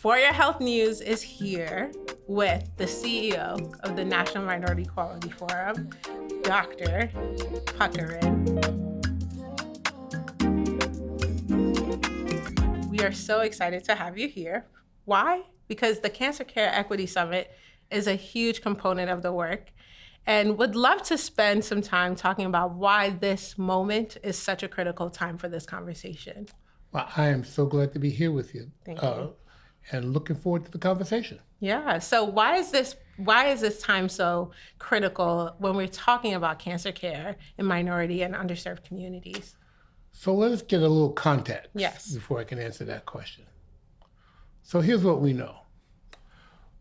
For Your Health News is here with the CEO of the National Minority Quality Forum, Dr. Puckrein. We are so excited to have you here. Why? Because the Cancer Care Equity Summit is a huge component of the work, and would love to spend some time talking about why this moment is such a critical time for this conversation. Well, I am so glad to be here with you. Thank you. And looking forward to the conversation. Yeah. So why is this time so critical when we're talking about cancer care in minority and underserved communities? So let's get a little context Before I can answer that question. So here's what we know.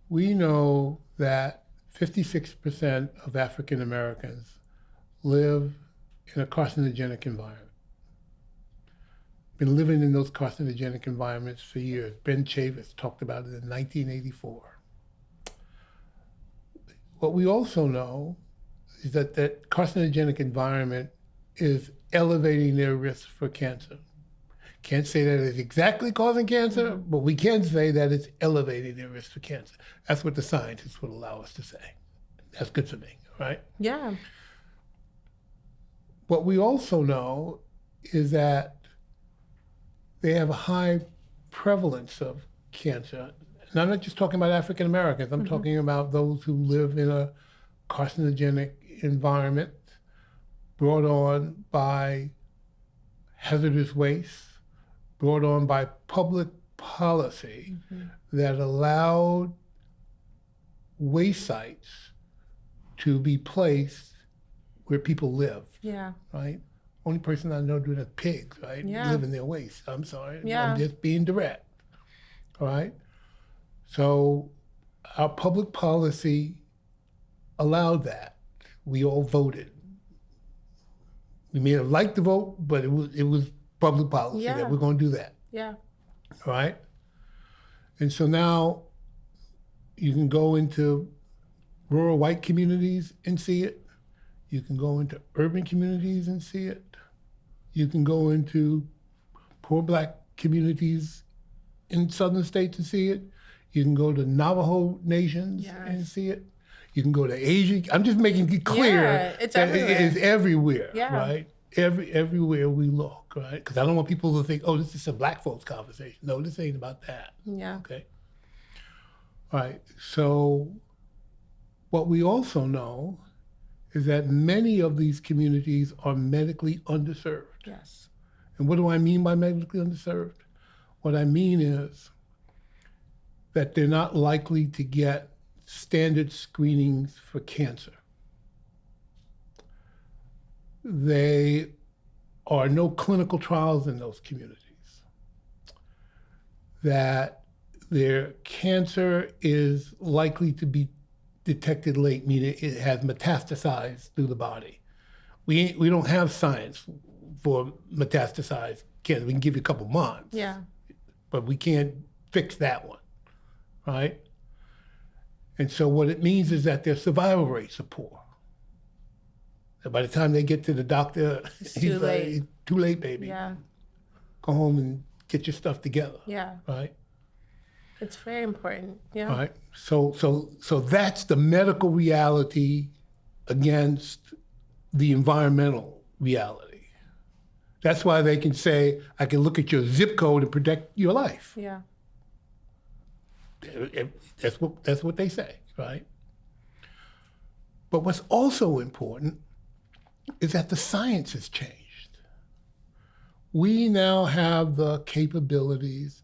We know that 56% of African Americans live in a carcinogenic environment. Been living in those carcinogenic environments for years. Ben Chavis talked about it in 1984. What we also know is that that carcinogenic environment is elevating their risk for cancer. Can't say that it's exactly causing cancer, but we can say that it's elevating their risk for cancer. That's what the scientists would allow us to say. That's good for me, right? Yeah. What we also know is that they have a high prevalence of cancer. And I'm not just talking about African Americans, I'm talking about those who live in a carcinogenic environment brought on by hazardous waste, brought on by public policy that allowed waste sites to be placed where people live. Yeah. Right? Only person I know doing that is pigs, right? Yeah. Live in their waste. I'm sorry. Yeah. I'm just being direct. All right? So our public policy allowed that. We all voted. We may have liked the vote, but it was public policy that we're going to do that. Yeah. All right? And so now you can go into rural white communities and see it. You can go into urban communities and see it. You can go into poor Black communities in southern states and see it. You can go to Navajo nations and see it. You can go to Asia. I'm just making it clear it's that everywhere. it is everywhere, Yeah. right? Everywhere we look, right? Because I don't want people to think, oh, this is a Black folks conversation. No, this ain't about that. Yeah. Okay. All right. So what we also know is that many of these communities are medically underserved. Yes. And what do I mean by medically underserved? What I mean is that they're not likely to get standard screenings for cancer. There are no clinical trials in those communities. That their cancer is likely to be detected late, meaning it has metastasized through the body. We don't have science for metastasized cancer. We can give you a couple months, but we can't fix that one, right? And so what it means is that their survival rates are poor. And by the time they get to the doctor, It's too late. Like, too late, baby. Yeah. Go home and get your stuff together. Yeah. Right? It's very important. Yeah. All right. So that's the medical reality against the environmental reality. That's why they can say, I can look at your zip code and predict your life. Yeah. That's what they say, right? But what's also important is that the science has changed. We now have the capabilities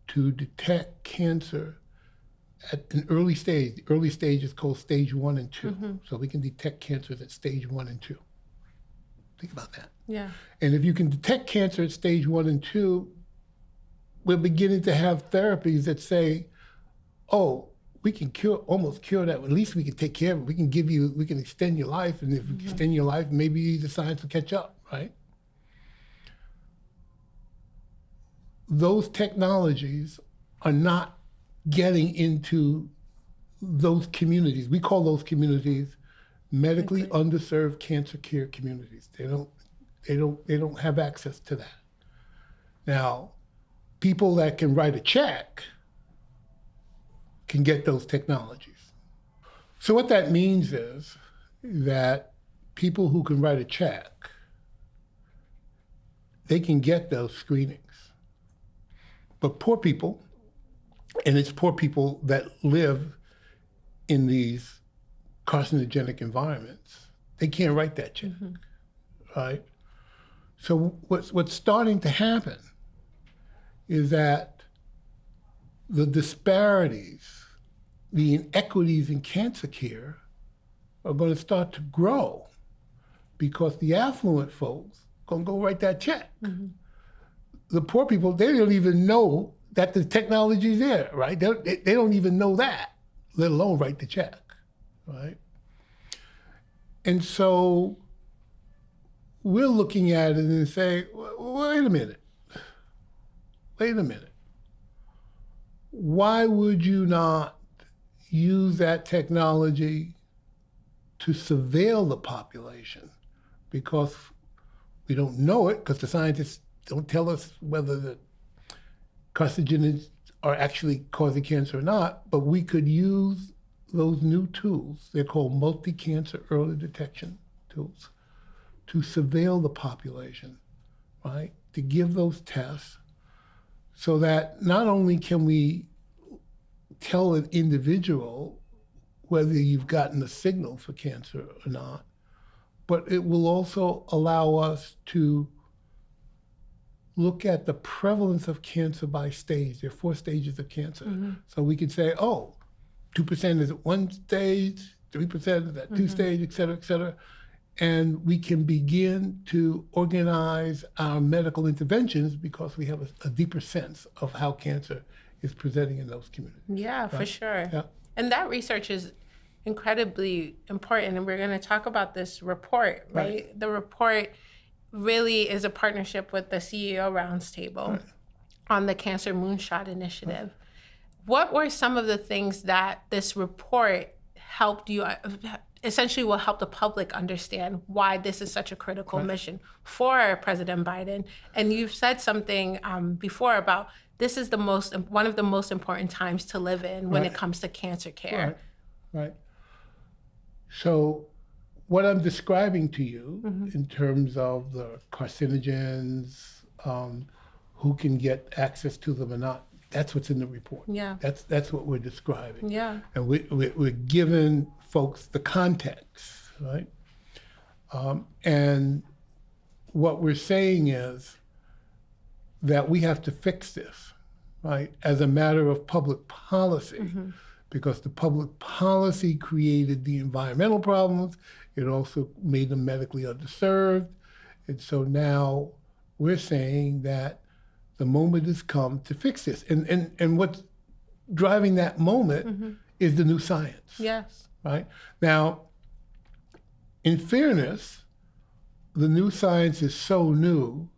to detect cancer at an early stage. The early stage is called stage 1 and 2. So we can detect cancers at stage 1 and 2. Think about that. Yeah. And if you can detect cancer at stage 1 and 2, we're beginning to have therapies that say, oh, we can almost cure that. At least we can take care of it. We can extend your life. And if we extend your life, maybe the science will catch up, right? Those technologies are not getting into those communities. We call those communities medically underserved cancer care communities. They don't have access to that. Now, people that can write a check can get those technologies. So what that means is that people who can write a check, they can get those screenings. But poor people, and it's poor people that live in these carcinogenic environments, they can't write that check, right? So what's starting to happen is that the disparities, the inequities in cancer care are going to start to grow because the affluent folks are going to go write that check. The poor people, they don't even know that the technology is there, right? They don't even know that, let alone write the check, right? And so we're looking at it and say, wait a minute. Why would you not use that technology to surveil the population? Because we don't know it, because the scientists don't tell us whether the carcinogens are actually causing cancer or not, but we could use those new tools, they're called multi-cancer early detection tools, to surveil the population, right? To give those tests so that not only can we tell an individual whether you've gotten a signal for cancer or not, but it will also allow us to look at the prevalence of cancer by stage. There are 4 stages of cancer. So we could say, 2% is at 1 stage, 3% is at 2 stage, et cetera, and we can begin to organize our medical interventions because we have a deeper sense of how cancer is presenting in those communities. Yeah, right? for sure. Yeah. And that research is incredibly important, and we're going to talk about this report, right? The report really is a partnership with the CEO Roundtable on the Cancer Moonshot initiative. What were some of the things that this report helped you, essentially will help the public understand why this is such a critical mission for President Biden? And you've said something before about this is one of the most important times to live in when it comes to cancer care. Right. So what I'm describing to you in terms of the carcinogens, who can get access to them or not, that's what's in the report. Yeah. That's what we're describing. Yeah. And we're giving folks the context, right? And what we're saying is that we have to fix this, right, as a matter of public policy, because the public policy created the environmental problems. It also made them medically underserved. And so now we're saying that the moment has come to fix this. And what's driving that moment is the new science. Yes. Right? Now, in fairness, the new science is so new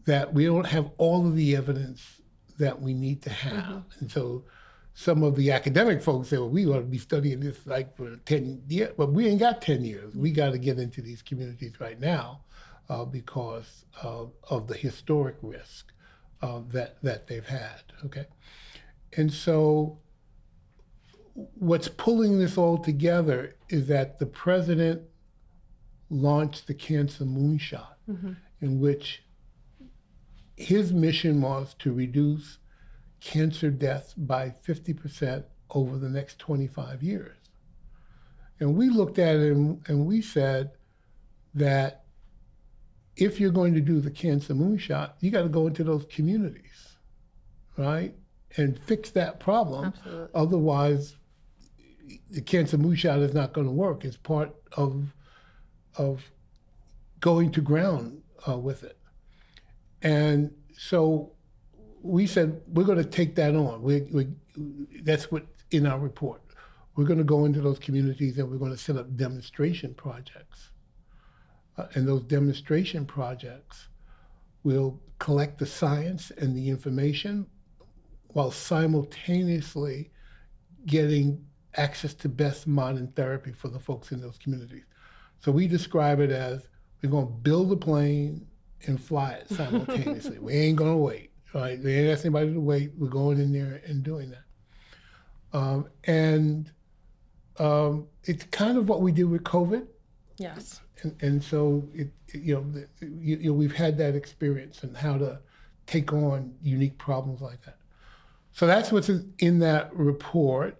that we don't have all of the evidence that we need to have. And so some of the academic folks say, well, we ought to be studying this like for 10 years. But we ain't got 10 years. We got to get into these communities right now because of the historic risk that they've had, okay? And so what's pulling this all together is that the president launched the Cancer Moonshot, in which his mission was to reduce cancer deaths by 50% over the next 25 years. And we looked at it and we said that if you're going to do the Cancer Moonshot, you got to go into those communities, right? And fix that problem. Absolutely. Otherwise, the Cancer Moonshot is not going to work. It's part of going to ground with it. And so we said, we're going to take that on. That's what's in our report. We're going to go into those communities and we're going to set up demonstration projects. And those demonstration projects will collect the science and the information while simultaneously getting access to best modern therapy for the folks in those communities. So we describe it as we're going to build a plane and fly it simultaneously. We ain't going to wait, right? We ain't asking anybody to wait. We're going in there and doing that. And it's kind of what we did with COVID. Yes. And so we've had that experience and how to take on unique problems like that. So that's what's in that report.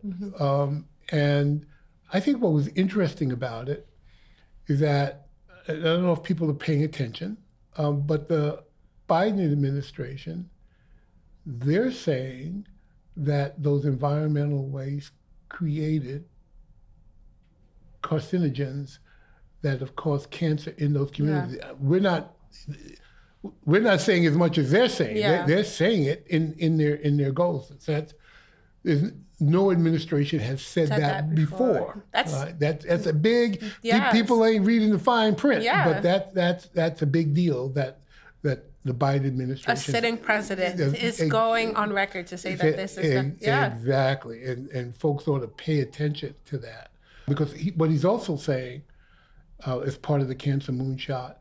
And I think what was interesting about it is that, I don't know if people are paying attention, but the Biden administration, they're saying that those environmental waste created carcinogens that have caused cancer in those communities. Yeah. We're not saying as much as they're saying. Yeah. They're saying it in their goals. There's no administration has said that before. That's a big. Yes. People ain't reading the fine print. Yeah. But that's a big deal that the Biden administration, a sitting president, is going on record to say that this is exactly, and folks ought to pay attention to that, because what he's also saying, as part of the Cancer Moonshot,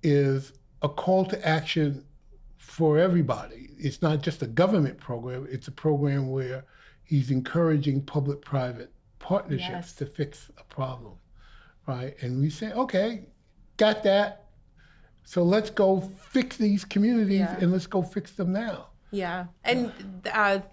is a call to action for everybody. It's not just a government program, it's a program where he's encouraging public-private partnerships to fix a problem, right? And we say, okay, got that. So let's go fix these communities and let's go fix them now. Yeah, and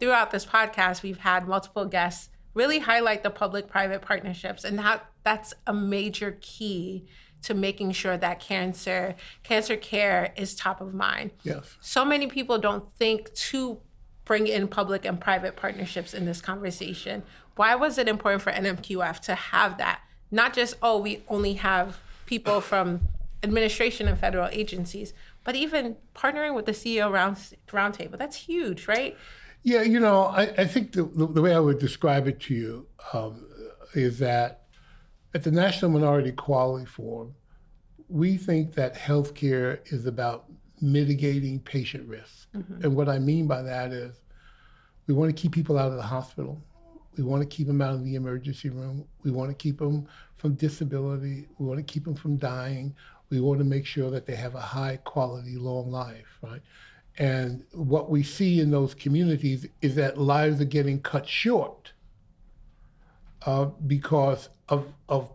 throughout this podcast, we've had multiple guests really highlight the public-private partnerships, and that's a major key to making sure that cancer care is top of mind. Yes. So many people don't think to bring in public and private partnerships in this conversation. Why was it important for NMQF to have that? Not just, we only have people from administration and federal agencies, but even partnering with the CEO roundtable. That's huge, right? Yeah, I think the way I would describe it to you is that at the National Minority Equality Forum, we think that healthcare is about mitigating patient risk. And what I mean by that is we want to keep people out of the hospital. We want to keep them out of the emergency room. We want to keep them from disability. We want to keep them from dying. We want to make sure that they have a high quality, long life, right? And what we see in those communities is that lives are getting cut short because of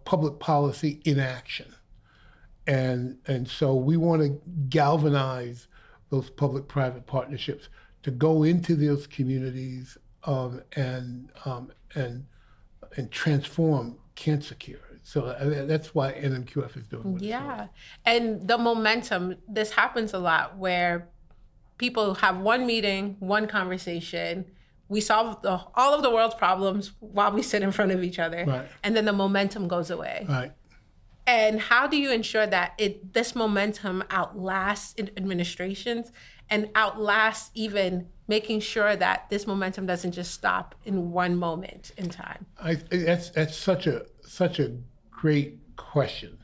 public policy inaction. And so we want to galvanize those public-private partnerships to go into those communities and transform cancer care. So that's why NMQF is doing what it's doing. And the momentum, this happens a lot where people have one meeting, one conversation, we solve all of the world's problems while we sit in front of each other, right. And then the momentum goes away. Right. And how do you ensure that this momentum outlasts administrations and outlasts even making sure that this momentum doesn't just stop in one moment in time? That's such a great question.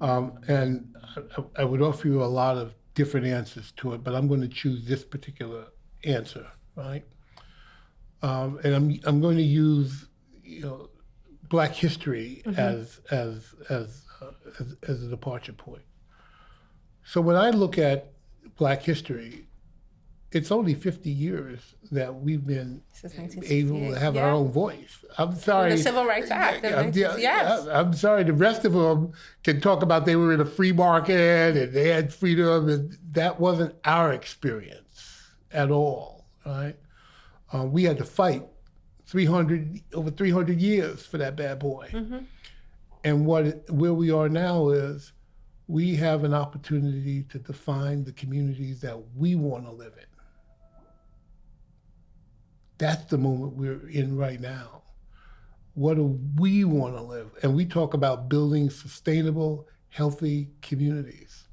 And I would offer you a lot of different answers to it, but I'm going to choose this particular answer, right? And I'm going to use, Black history as a departure point. So when I look at Black history, it's only 50 years that we've been able to have our own voice. I'm sorry. The Civil Rights Act. I'm sorry. The rest of them can talk about they were in a free market and they had freedom, and that wasn't our experience at all, right? We had to fight over 300 years for that bad boy. And where we are now is we have an opportunity to define the communities that we want to live in. That's the moment we're in right now. What do we want to live? And we talk about building sustainable, healthy communities.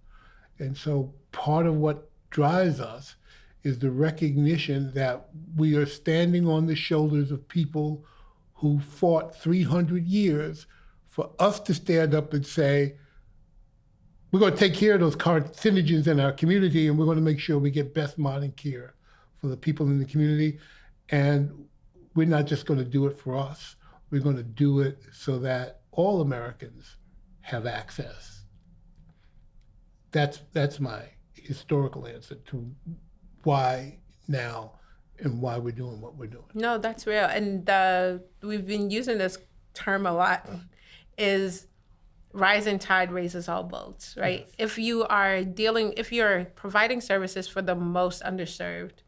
And so part of what drives us is the recognition that we are standing on the shoulders of people who fought 300 years for us to stand up and say, we're going to take care of those carcinogens in our community, and we're going to make sure we get best modern care for the people in the community. And we're not just going to do it for us. We're going to do it so that all Americans have access. That's my historical answer to why now and why we're doing what we're doing. No, that's real. And we've been using this term a lot, is rising tide raises all boats, right? Yes. If you're providing services for the most underserved,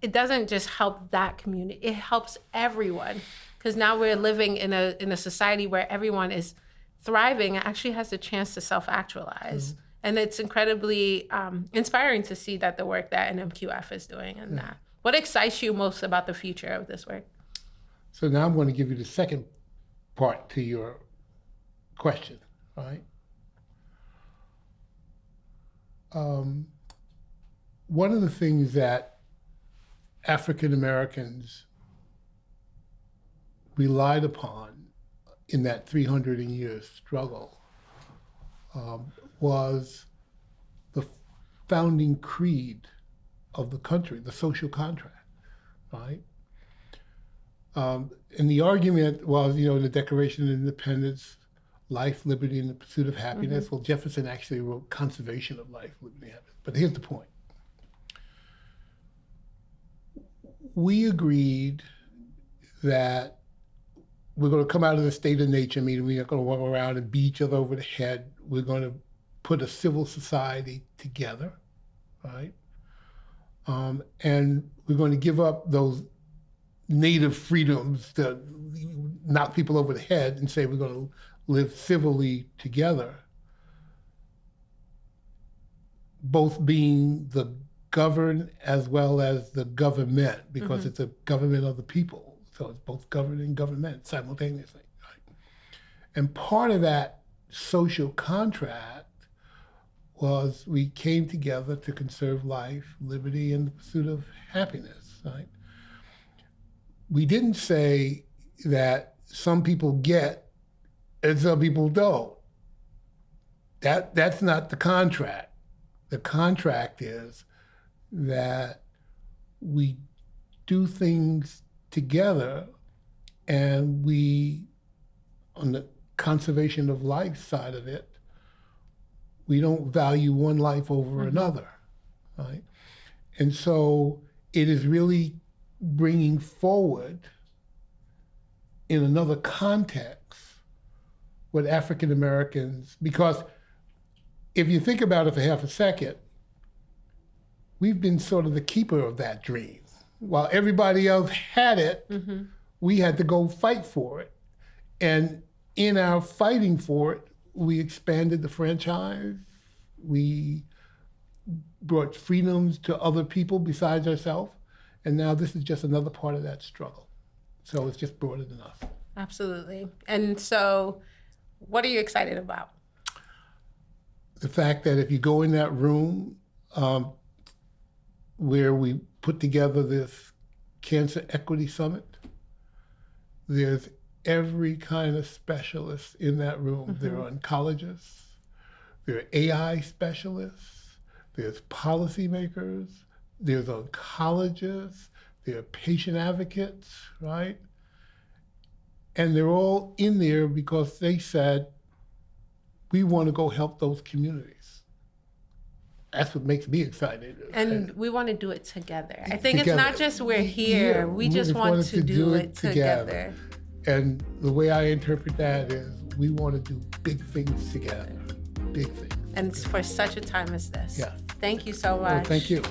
it doesn't just help that community, it helps everyone. Because now we're living in a society where everyone is thriving and actually has the chance to self-actualize. Mm-hmm. And it's incredibly inspiring to see that the work that NMQF is doing and that. What excites you most about the future of this work? So now I'm going to give you the second part to your question, right? One of the things that African Americans relied upon in that 300-year struggle was the founding creed of the country, the social contract, right? And the argument was, the Declaration of Independence, life, liberty, and the pursuit of happiness. Mm-hmm. Well, Jefferson actually wrote conservation of life, liberty, and happiness. But here's the point. We agreed that we're going to come out of the state of nature meeting. We're not going to walk around and beat each other over the head. We're going to put a civil society together, right? And we're going to give up those native freedoms to knock people over the head and say we're going to live civilly together, both being the governed as well as the government, because it's a government of the people. So it's both government and government simultaneously, right? And part of that social contract was we came together to conserve life, liberty, and the pursuit of happiness, right? We didn't say that some people get and some people don't. That's not the contract. The contract is that we do things together, and we, on the conservation of life side of it, we don't value one life over another, right? And so it is really bringing forward in another context what African Americans, because if you think about it for half a second, we've been sort of the keeper of that dream. While everybody else had it, we had to go fight for it. And in our fighting for it, we expanded the franchise. We brought freedoms to other people besides ourselves. And now this is just another part of that struggle. So it's just broader than us. Absolutely. And so what are you excited about? The fact that if you go in that room where we put together this Cancer Equity Summit, there's every kind of specialist in that room. There are oncologists, there are AI specialists, there's policymakers, there's oncologists, there are patient advocates, right? And they're all in there because they said, we want to go help those communities. That's what makes me excited. And we want to do it together. I think it's not just we're here, we just want to do it together. And the way I interpret that is we want to do big things together, big things. And it's for such a time as this. Yeah. Thank you so much. Well, thank you.